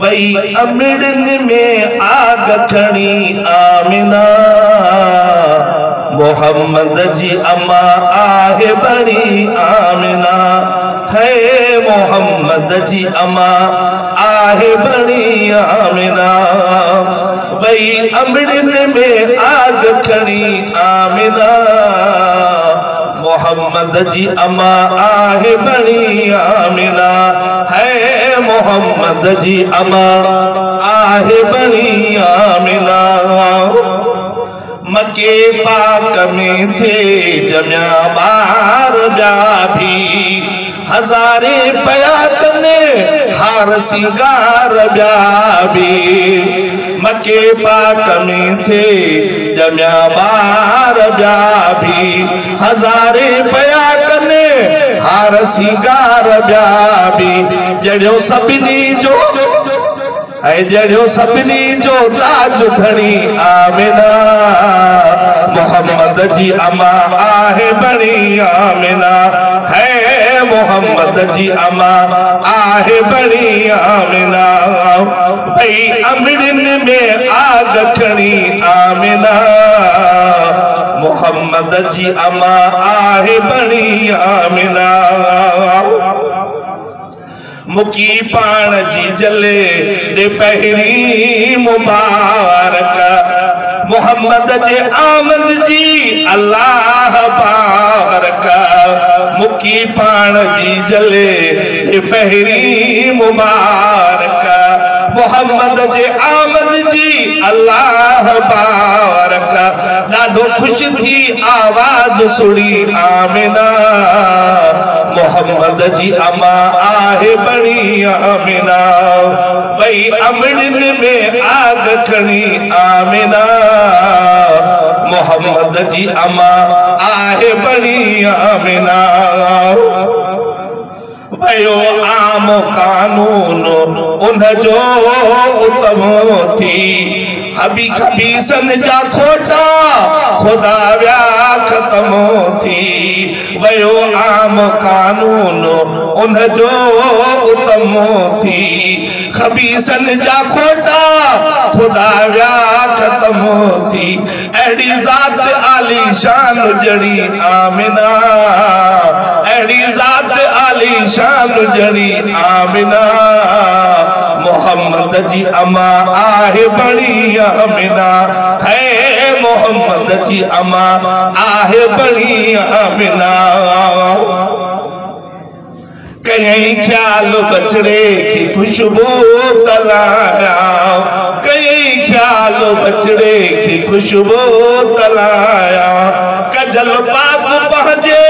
वही अमड़न में आग खड़ी आमिना मोहम्मद जी अम्मा आहे बड़ी आमिना है मोहम्मद जी अम्मा आहे बड़ी आमिना वही अमड़न में आग खड़ी आमिना मोहम्मद जी अम्मा आहे बड़ी आमिना है मोहम्मद जी अम्मा आहे बड़ी आमिना मके पाक में थे जमिया बार जा भी हजारे पयात ने हार सिंगार जा भी मके पाक में थे जमिया बार जा भी हजारे पयात ने हार सिंगार जा भी जड़ो सभिनी जो जड़ो सभिनी जो ताज खड़ी आमिना मोहम्मद जी अम्मा आहे बड़ी आमिना है मोहम्मद जी अम्मा आहे बड़ी आमिना भाई अमड़न में आग खड़ी आमिना मोहम्मद जी अम्मा आहे बड़ी आमिना मुकी पान जी जले दे पहरी मुबारक मोहम्मद जे आमद जी अल्लाह बारक मुकी पान जी जले दे पहरी मुबारक मोहम्मद जे आमद जी अल्लाह बारक ॾाढो खुश थी आवाज सुनी आमिना मोहम्मद जी अम्मा आहे बड़ी आमिना वही अमड़न में आग खड़ी आमिना मोहम्मद जी अम्मा आहे बड़ी आमिना भयो आम कानून उन जो उत्तम थी हबी खबीसन जा खोटा खुदा व्या खत्म थी भयो आम कानून उन जो उत्तम थी खबीसन जा खोटा खुदा व्या खत्म थी अड़ी जात आली शान जड़ी आमिना अड़ी जात आली शान जड़ी आमिना मोहम्मद जी अम्मा आहे बड़ी आमिना है मोहम्मद जी अम्मा आहे बड़ी आमिना कहीं ख्याल बछड़े की खुशबू तलाया कहीं ख्याल बछड़े की खुशबू तलाया कजल पाक पहुंचे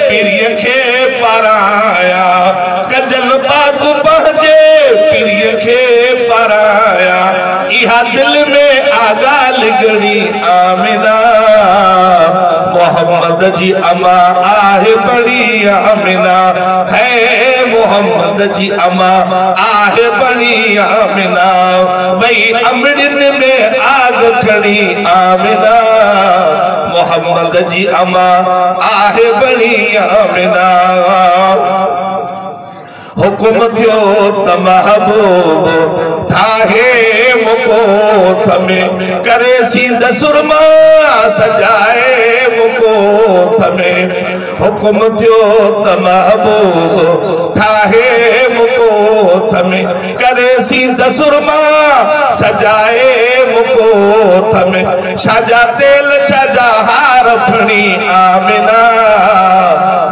प्रिय के पराया कजल पाक पहुंचे प्रिय के पराया इहा दिल में आगा लिगड़ी आमिना मोहम्मद जी अम्मा आहे बड़ी आमिना है मोहम्मद जी अम्मा आहे बड़ी आमिना वही अमड़न में आग खड़ी आमिना मोहम्मद जी अम्मा आहे बड़ी आमिना हुकुम थियो त महबूब ठाहे मुकोत में करे सींद सुरमा सजाए मुकोत में हुकुम थियो त महबूब ठाहे मुकोत में करे सींद सुरमा सजाए मुकोत में शाजा तेल छजा हार फणी आमिना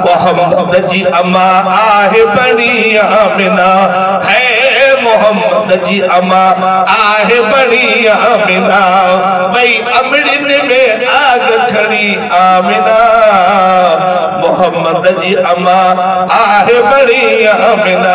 मोहम्मद जी अम्मा आहे बड़ी आमिना है मोहम्मद जी अम्मा आहे बड़ी आमिना वही अमड़न में आग खड़ी आमिना मोहम्मद जी अम्मा आहे बड़ी आमिना।